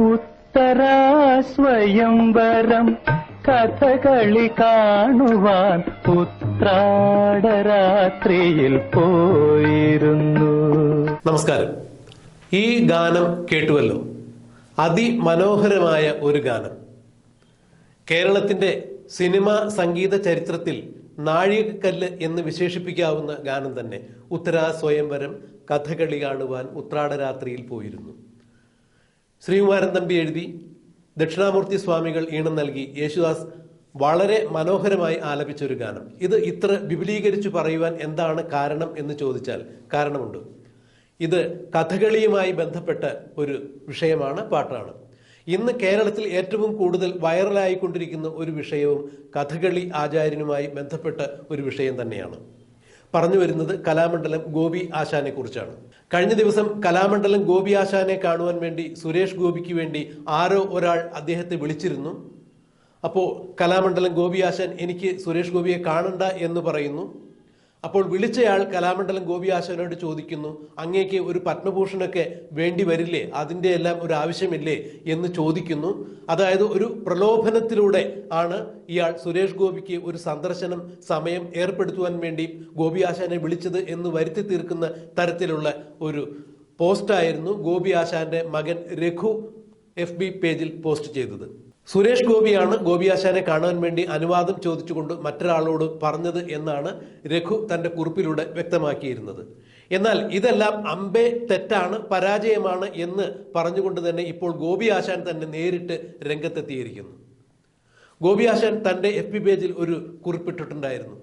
ഉത്തരാസ്വയംവരം കഥകളി കാണുവാൻ ഉത്രാടരാത്രിയിൽ പോയിരുന്നു. നമസ്കാരം. ഈ ഗാനം കേട്ടുവല്ലോ. അതിമനോഹരമായ ഒരു ഗാനം. കേരളത്തിന്റെ സിനിമാ സംഗീത ചരിത്രത്തിൽ നാഴികക്കല്ല് എന്ന് വിശേഷിപ്പിക്കാവുന്ന ഗാനം തന്നെ. ഉത്തരാസ്വയംവരം കഥകളി കാണുവാൻ ഉത്രാടരാത്രിയിൽ പോയിരുന്നു. ശ്രീകുമാരൻ തമ്പി എഴുതി, ദക്ഷിണാമൂർത്തി സ്വാമികൾ ഈണം നൽകി, യേശുദാസ് വളരെ മനോഹരമായി ആലപിച്ചൊരു ഗാനം. ഇത് ഇത്ര വിപുലീകരിച്ചു പറയുവാൻ എന്താണ് കാരണം എന്ന് ചോദിച്ചാൽ കാരണമുണ്ട്. ഇത് കഥകളിയുമായി ബന്ധപ്പെട്ട ഒരു വിഷയമാണ്, പാട്ടാണ്. ഇന്ന് കേരളത്തിൽ ഏറ്റവും കൂടുതൽ വൈറലായിക്കൊണ്ടിരിക്കുന്ന ഒരു വിഷയവും കഥകളി ആചാര്യനുമായി ബന്ധപ്പെട്ട ഒരു വിഷയം തന്നെയാണ്. പറഞ്ഞു വരുന്നത് കലാമണ്ഡലം ഗോപി ആശാനെ കുറിച്ചാണ്. കഴിഞ്ഞ ദിവസം കലാമണ്ഡലം ഗോപി ആശാനെ കാണുവാൻ വേണ്ടി സുരേഷ് ഗോപിക്ക് വേണ്ടി ആരോ ഒരാൾ അദ്ദേഹത്തെ വിളിച്ചിരുന്നു. അപ്പോൾ കലാമണ്ഡലം ഗോപി ആശാൻ എനിക്ക് സുരേഷ് ഗോപിയെ കാണണ്ട എന്ന് പറയുന്നു. അപ്പോൾ വിളിച്ചയാൾ കലാമണ്ഡലം ഗോപി ആശാനോട് ചോദിക്കുന്നു, അങ്ങേക്ക് ഒരു പത്മഭൂഷണൊക്കെ വേണ്ടി വരില്ലേ, അതിൻ്റെ എല്ലാം ഒരു ആവശ്യമില്ലേ എന്ന് ചോദിക്കുന്നു. അതായത് ഒരു പ്രലോഭനത്തിലൂടെ ആണ് ഇയാൾ സുരേഷ് ഗോപിക്ക് ഒരു സന്ദർശനം സമയം ഏർപ്പെടുത്തുവാൻ വേണ്ടി ഗോപി ആശാനെ വിളിച്ചത് എന്ന് വരുത്തി തീർക്കുന്ന തരത്തിലുള്ള ഒരു പോസ്റ്റായിരുന്നു ഗോപി ആശാന്റെ മകൻ രഘു FB പേജിൽ പോസ്റ്റ് ചെയ്തത്. സുരേഷ് ഗോപിയാണ് ഗോപി ആശാനെ കാണാൻ വേണ്ടി അനുവാദം ചോദിച്ചുകൊണ്ട് മറ്റൊരാളോട് പറഞ്ഞത് എന്നാണ് രഘു തന്റെ കുറിപ്പിലൂടെ വ്യക്തമാക്കിയിരുന്നത്. എന്നാൽ ഇതെല്ലാം അമ്പേ തെറ്റാണ്, പരാജയമാണ് എന്ന് പറഞ്ഞുകൊണ്ട് തന്നെ ഇപ്പോൾ ഗോപി ആശാൻ തന്നെ നേരിട്ട് രംഗത്തെത്തിയിരിക്കുന്നു. ഗോപി ആശാൻ തന്റെ FB പേജിൽ ഒരു കുറിപ്പിട്ടിട്ടുണ്ടായിരുന്നു.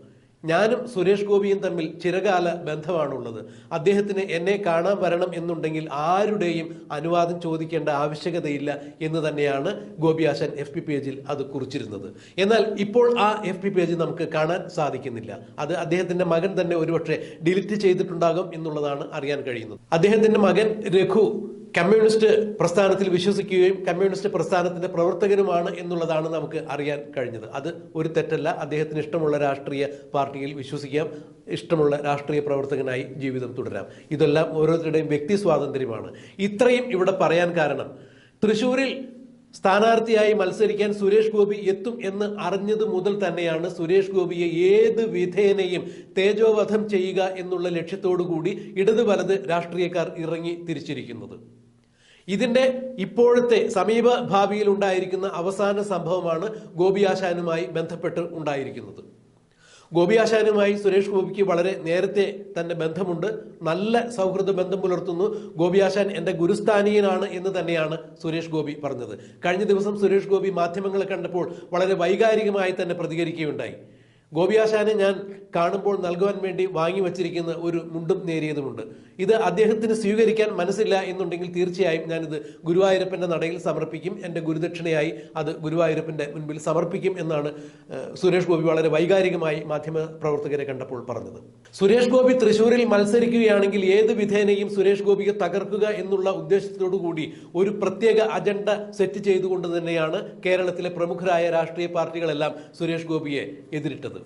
ഞാനും സുരേഷ് ഗോപിയും തമ്മിൽ ചിരകാല ബന്ധമാണുള്ളത്. അദ്ദേഹത്തിന് എന്നെ കാണാൻ വരണം എന്നുണ്ടെങ്കിൽ ആരുടെയും അനുവാദം ചോദിക്കേണ്ട ആവശ്യകതയില്ല എന്ന് തന്നെയാണ് ഗോപി ആശാൻ FB പേജിൽ അത് കുറിച്ചിരുന്നത്. എന്നാൽ ഇപ്പോൾ ആ FB പേജ് നമുക്ക് കാണാൻ സാധിക്കുന്നില്ല. അത് അദ്ദേഹത്തിന്റെ മകൻ തന്നെ ഒരുപക്ഷെ ഡിലീറ്റ് ചെയ്തിട്ടുണ്ടാകും എന്നുള്ളതാണ് അറിയാൻ കഴിയുന്നത്. അദ്ദേഹത്തിന്റെ മകൻ രഘു കമ്മ്യൂണിസ്റ്റ് പ്രസ്ഥാനത്തിൽ വിശ്വസിക്കുകയും കമ്മ്യൂണിസ്റ്റ് പ്രസ്ഥാനത്തിന്റെ പ്രവർത്തകനുമാണ് എന്നുള്ളതാണ് നമുക്ക് അറിയാൻ കഴിഞ്ഞത്. അത് ഒരു തെറ്റല്ല. അദ്ദേഹത്തിന് ഇഷ്ടമുള്ള രാഷ്ട്രീയ പാർട്ടിയിൽ വിശ്വസിക്കാം, ഇഷ്ടമുള്ള രാഷ്ട്രീയ പ്രവർത്തകനായി ജീവിതം തുടരാം. ഇതെല്ലാം ഓരോരുത്തരുടെയും വ്യക്തി സ്വാതന്ത്ര്യമാണ്. ഇത്രയും ഇവിടെ പറയാൻ കാരണം, തൃശ്ശൂരിൽ സ്ഥാനാർത്ഥിയായി മത്സരിക്കാൻ സുരേഷ് ഗോപി എത്തും എന്ന് അറിഞ്ഞത് മുതൽ തന്നെയാണ് സുരേഷ് ഗോപിയെ ഏത് വിധേനയും തേജോവധം ചെയ്യുക എന്നുള്ള ലക്ഷ്യത്തോടു കൂടി ഇടത് വലത് രാഷ്ട്രീയക്കാർ ഇറങ്ങി തിരിച്ചിരിക്കുന്നത്. ഇതിന്റെ ഇപ്പോഴത്തെ സമീപ ഭാവിയിൽ ഉണ്ടായിരിക്കുന്ന അവസാന സംഭവമാണ് ഗോപി ആശാനുമായി ബന്ധപ്പെട്ട് ഉണ്ടായിരിക്കുന്നത്. ഗോപി ആശാനുമായി സുരേഷ് ഗോപിക്ക് വളരെ നേരത്തെ തന്നെ ബന്ധമുണ്ട്, നല്ല സൗഹൃദ ബന്ധം പുലർത്തുന്നു. ഗോപി ആശാൻ എന്റെ ഗുരുസ്ഥാനീയനാണ് എന്ന് തന്നെയാണ് സുരേഷ് ഗോപി പറഞ്ഞത്. കഴിഞ്ഞ ദിവസം സുരേഷ് ഗോപി മാധ്യമങ്ങളെ കണ്ടപ്പോൾ വളരെ വൈകാരികമായി തന്നെ പ്രതികരിക്കുകയുണ്ടായി. ഗോപി ആശാനെ ഞാൻ കാണുമ്പോൾ നൽകുവാൻ വേണ്ടി വാങ്ങി വച്ചിരിക്കുന്ന ഒരു മുണ്ടും നേരിയതുമുണ്ട്. ഇത് അദ്ദേഹത്തിന് സ്വീകരിക്കാൻ മനസ്സില്ല എന്നുണ്ടെങ്കിൽ തീർച്ചയായും ഞാനിത് ഗുരുവായൂരപ്പന്റെ നടയിൽ സമർപ്പിക്കും, എൻ്റെ ഗുരുദക്ഷിണയായി അത് ഗുരുവായൂരപ്പന്റെ മുൻപിൽ സമർപ്പിക്കും എന്നാണ് സുരേഷ് ഗോപി വളരെ വൈകാരികമായി മാധ്യമ പ്രവർത്തകരെ കണ്ടപ്പോൾ പറഞ്ഞത്. സുരേഷ് ഗോപി തൃശ്ശൂരിൽ മത്സരിക്കുകയാണെങ്കിൽ ഏത് വിധേനയും സുരേഷ് ഗോപിയെ തകർക്കുക എന്നുള്ള ഉദ്ദേശത്തോടു കൂടി ഒരു പ്രത്യേക അജണ്ട സെറ്റ് ചെയ്തുകൊണ്ട് തന്നെയാണ് കേരളത്തിലെ പ്രമുഖരായ രാഷ്ട്രീയ പാർട്ടികളെല്ലാം സുരേഷ് ഗോപിയെ എതിരിട്ടത്.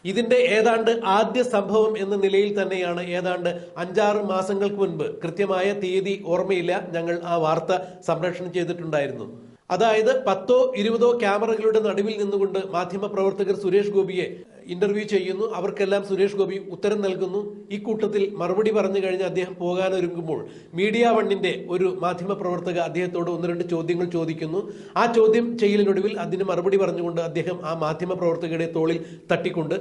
ഇതിന്റെ ഏതാണ്ട് ആദ്യ സംഭവം എന്ന നിലയിൽ തന്നെയാണ് ഏതാണ്ട് 5-6 മാസങ്ങൾക്ക് മുൻപ്, കൃത്യമായ തീയതി ഓർമ്മയില്ല, ഞങ്ങൾ ആ വാർത്ത സംപ്രേഷണം ചെയ്തിട്ടുണ്ടായിരുന്നു. അതായത് 10-20 ക്യാമറകളുടെ നടുവിൽ നിന്നുകൊണ്ട് മാധ്യമ പ്രവർത്തകർ സുരേഷ് ഗോപിയെ ഇന്റർവ്യൂ ചെയ്യുന്നു. അവർക്കെല്ലാം സുരേഷ് ഗോപി ഉത്തരം നൽകുന്നു. ഈ കൂട്ടത്തിൽ മറുപടി പറഞ്ഞു കഴിഞ്ഞ് അദ്ദേഹം പോകാനൊരുങ്ങുമ്പോൾ മീഡിയ വണ്ണിന്റെ ഒരു മാധ്യമ പ്രവർത്തക അദ്ദേഹത്തോട് 1-2 ചോദ്യങ്ങൾ ചോദിക്കുന്നു. ആ ചോദ്യം ചെയ്യലിനൊടുവിൽ അതിന് മറുപടി പറഞ്ഞുകൊണ്ട് അദ്ദേഹം ആ മാധ്യമ പ്രവർത്തകരുടെ തോളിൽ തട്ടിക്കൊണ്ട്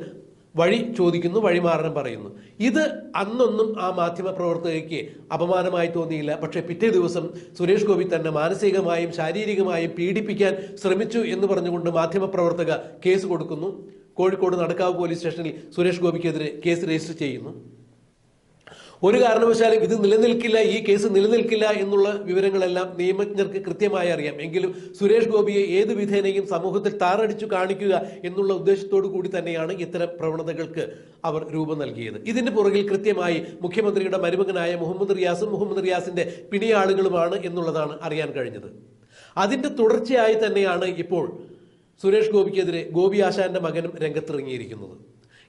വഴി ചോദിക്കുന്നു, വഴിമാറണം പറയുന്നു. ഇത് അന്നൊന്നും ആ മാധ്യമ പ്രവർത്തകയ്ക്ക് അപമാനമായി തോന്നിയില്ല. പക്ഷെ പിറ്റേ ദിവസം സുരേഷ് ഗോപി തന്നെ മാനസികമായും ശാരീരികമായും പീഡിപ്പിക്കാൻ ശ്രമിച്ചു എന്ന് പറഞ്ഞുകൊണ്ട് മാധ്യമ പ്രവർത്തക കേസ് കൊടുക്കുന്നു. കോഴിക്കോട് നടക്കാവ് പോലീസ് സ്റ്റേഷനിൽ സുരേഷ് ഗോപിക്കെതിരെ കേസ് രജിസ്റ്റർ ചെയ്യുന്നു. ഒരു കാരണവശാലും ഇത് നിലനിൽക്കില്ല, ഈ കേസ് നിലനിൽക്കില്ല എന്നുള്ള വിവരങ്ങളെല്ലാം നിയമജ്ഞർക്ക് കൃത്യമായി അറിയാം. എങ്കിലും സുരേഷ് ഗോപിയെ ഏത് വിധേനയും സമൂഹത്തിൽ താറടിച്ചു കാണിക്കുക എന്നുള്ള ഉദ്ദേശത്തോടു കൂടി തന്നെയാണ് ഇത്തരം പ്രവണതകൾക്ക് അവർ രൂപം നൽകിയത്. ഇതിന്റെ പുറകിൽ കൃത്യമായി മുഖ്യമന്ത്രിയുടെ മരുമകനായ മുഹമ്മദ് റിയാസിന്റെ പിണിയാളുകളുമാണ് എന്നുള്ളതാണ് അറിയാൻ കഴിഞ്ഞത്. അതിന്റെ തുടർച്ചയായി തന്നെയാണ് ഇപ്പോൾ സുരേഷ് ഗോപിക്കെതിരെ ഗോപി ആശാന്റെ മകനും രംഗത്തിറങ്ങിയിരിക്കുന്നത്.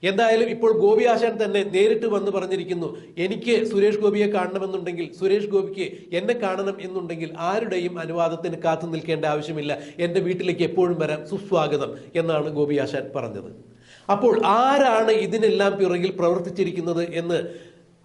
എന്തായാലും ഇപ്പോൾ ഗോപി ആശാൻ തന്നെ നേരിട്ട് വന്ന് പറഞ്ഞിരിക്കുന്നു, എനിക്ക് സുരേഷ് ഗോപിയെ കാണണമെന്നുണ്ടെങ്കിൽ, സുരേഷ് ഗോപിക്ക് എന്നെ കാണണം എന്നുണ്ടെങ്കിൽ ആരുടെയും അനുവാദത്തിന് കാത്തു നിൽക്കേണ്ട ആവശ്യമില്ല, എൻ്റെ വീട്ടിലേക്ക് എപ്പോഴും വരാം, സുസ്വാഗതം എന്നാണ് ഗോപി ആശാൻ പറഞ്ഞത്. അപ്പോൾ ആരാണ് ഇതിനെല്ലാം പിറകിൽ പ്രവർത്തിച്ചിരിക്കുന്നത് എന്ന്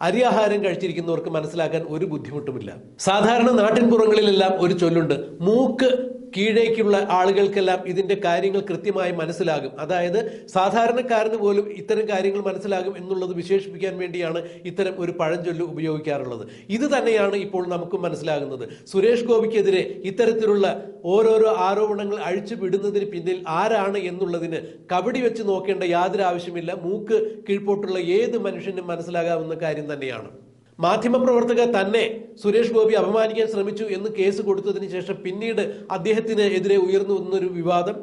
അരിയാഹാരം കഴിച്ചിരിക്കുന്നവർക്ക് മനസ്സിലാക്കാൻ ഒരു ബുദ്ധിമുട്ടുമില്ല. സാധാരണ നാട്ടിൻപുറങ്ങളിലെല്ലാം ഒരു ചൊല്ലുണ്ട്, മൂക്ക് കീഴേക്കുള്ള ആളുകൾക്കെല്ലാം ഇതിന്റെ കാര്യങ്ങൾ കൃത്യമായി മനസ്സിലാകും. അതായത് സാധാരണക്കാരന് പോലും ഇത്തരം കാര്യങ്ങൾ മനസ്സിലാകും എന്നുള്ളത് വിശേഷിപ്പിക്കാൻ വേണ്ടിയാണ് ഇത്തരം ഒരു പഴഞ്ചൊല്ല് ഉപയോഗിക്കാറുള്ളത്. ഇത് തന്നെയാണ് ഇപ്പോൾ നമുക്കും മനസ്സിലാകുന്നത്. സുരേഷ് ഗോപിക്കെതിരെ ഇത്തരത്തിലുള്ള ഓരോരോ ആരോപണങ്ങൾ അഴിച്ചു വിടുന്നതിന് പിന്നിൽ ആരാണ് എന്നുള്ളതിന് കബഡി വെച്ച് നോക്കേണ്ട യാതൊരു ആവശ്യമില്ല. മൂക്ക് കീഴ്പോട്ടുള്ള ഏത് മനുഷ്യനും മനസ്സിലാകാവുന്ന കാര്യം തന്നെയാണ്. മാധ്യമപ്രവർത്തകർ തന്നെ സുരേഷ് ഗോപി അപമാനിക്കാൻ ശ്രമിച്ചു എന്ന് കേസ് കൊടുത്തതിന് ശേഷം പിന്നീട് അദ്ദേഹത്തിന് എതിരെ ഉയർന്നു വന്നൊരു വിവാദം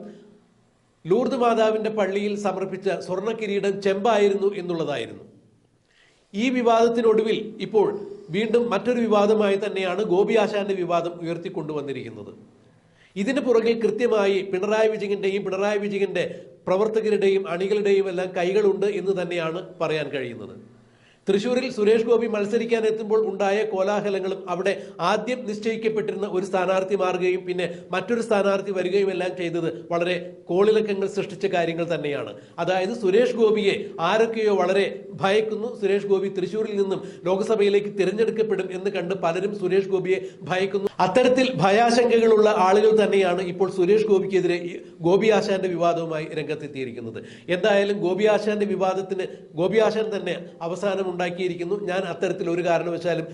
ലൂർദ് മാതാവിന്റെ പള്ളിയിൽ സമർപ്പിച്ച സ്വർണ്ണ കിരീടം ചെമ്പായിരുന്നു എന്നുള്ളതായിരുന്നു. ഈ വിവാദത്തിനൊടുവിൽ ഇപ്പോൾ വീണ്ടും മറ്റൊരു വിവാദമായി തന്നെയാണ് ഗോപി ആശാന്റെ വിവാദം ഉയർത്തിക്കൊണ്ടുവന്നിരിക്കുന്നത്. ഇതിന് പുറകിൽ കൃത്യമായി പിണറായി വിജയന്റെ പ്രവർത്തകരുടെയും അണികളുടെയും എല്ലാം കൈകളുണ്ട് എന്ന് തന്നെയാണ് പറയാൻ കഴിയുന്നത്. തൃശ്ശൂരിൽ സുരേഷ് ഗോപി മത്സരിക്കാൻ എത്തുമ്പോൾ ഉണ്ടായ കോലാഹലങ്ങളും അവിടെ ആദ്യം നിശ്ചയിക്കപ്പെട്ടിരുന്ന ഒരു സ്ഥാനാർത്ഥി മാറുകയും പിന്നെ മറ്റൊരു സ്ഥാനാർത്ഥി വരികയും എല്ലാം ചെയ്തത് വളരെ കോളിളക്കങ്ങൾ സൃഷ്ടിച്ച കാര്യങ്ങൾ തന്നെയാണ്. അതായത് സുരേഷ് ഗോപിയെ ആരൊക്കെയോ വളരെ ഭയക്കുന്നു, സുരേഷ് ഗോപി തൃശ്ശൂരിൽ നിന്നും ലോക്സഭയിലേക്ക് തിരഞ്ഞെടുക്കപ്പെടും എന്ന് കണ്ട് പലരും സുരേഷ് ഗോപിയെ ഭയക്കുന്നു. അത്തരത്തിൽ ഭയാശങ്കകളുള്ള ആളുകൾ തന്നെയാണ് ഇപ്പോൾ സുരേഷ് ഗോപിക്കെതിരെ ഗോപി ആശാന്റെ വിവാദവുമായി രംഗത്തെത്തിയിരിക്കുന്നത്. എന്തായാലും ഗോപി ആശാന്റെ വിവാദത്തിന് ഗോപി ആശാൻ തന്നെ അവസാനം ഉണ്ടാക്കിയിരിക്കുന്നു. ഞാൻ അത്തരത്തിൽ ഒരു കാരണവശാലും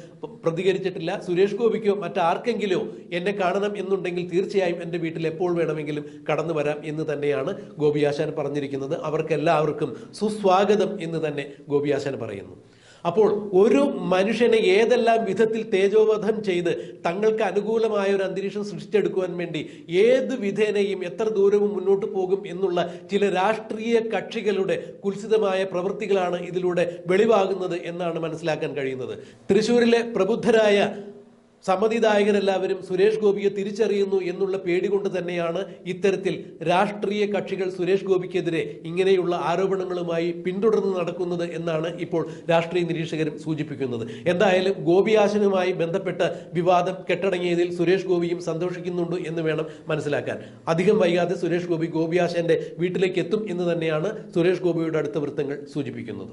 പ്രതികരിച്ചിട്ടില്ല. സുരേഷ് ഗോപിക്കോ മറ്റാർക്കെങ്കിലോ എന്നെ കാണണം എന്നുണ്ടെങ്കിൽ തീർച്ചയായും എൻ്റെ വീട്ടിൽ എപ്പോൾ വേണമെങ്കിലും കടന്നു വരാം എന്ന് തന്നെയാണ് ഗോപി ആശാൻ പറഞ്ഞിരിക്കുന്നത്. അവർക്കെല്ലാവർക്കും സുസ്വാഗതം എന്ന് തന്നെ ഗോപി ആശാൻ പറയുന്നു. അപ്പോൾ ഒരു മനുഷ്യനെ ഏതെല്ലാം വിധത്തിൽ തേജോവധം ചെയ്ത് തങ്ങൾക്ക് അനുകൂലമായ ഒരു അന്തരീക്ഷം സൃഷ്ടിച്ചെടുക്കുവാൻ വേണ്ടി ഏത് വിധേനയും എത്ര ദൂരവും മുന്നോട്ട് പോകും എന്നുള്ള ചില രാഷ്ട്രീയ കക്ഷികളുടെ കുൽസിതമായ പ്രവൃത്തികളാണ് ഇതിലൂടെ വെളിവാകുന്നത് എന്നാണ് മനസ്സിലാക്കാൻ കഴിയുന്നത്. തൃശ്ശൂരിലെ പ്രബുദ്ധരായ സമ്മതിദായകരെല്ലാവരും സുരേഷ് ഗോപിയെ തിരിച്ചറിയുന്നു എന്നുള്ള പേടി കൊണ്ട് തന്നെയാണ് ഇത്തരത്തിൽ രാഷ്ട്രീയ കക്ഷികൾ സുരേഷ് ഗോപിക്കെതിരെ ഇങ്ങനെയുള്ള ആരോപണങ്ങളുമായി പിന്തുടർന്ന് നടക്കുന്നത് എന്നാണ് ഇപ്പോൾ രാഷ്ട്രീയ നിരീക്ഷകരും സൂചിപ്പിക്കുന്നത്. എന്തായാലും ഗോപി ആശനുമായി ബന്ധപ്പെട്ട വിവാദം കെട്ടടങ്ങിയതിൽ സുരേഷ് ഗോപിയും സന്തോഷിക്കുന്നുണ്ട് എന്ന് വേണം മനസ്സിലാക്കാൻ. അധികം വൈകാതെ സുരേഷ് ഗോപി ഗോപി ആശാന്റെ വീട്ടിലേക്ക് എത്തും എന്ന് തന്നെയാണ് സുരേഷ് ഗോപിയുടെ അടുത്ത വൃത്തങ്ങൾ സൂചിപ്പിക്കുന്നത്.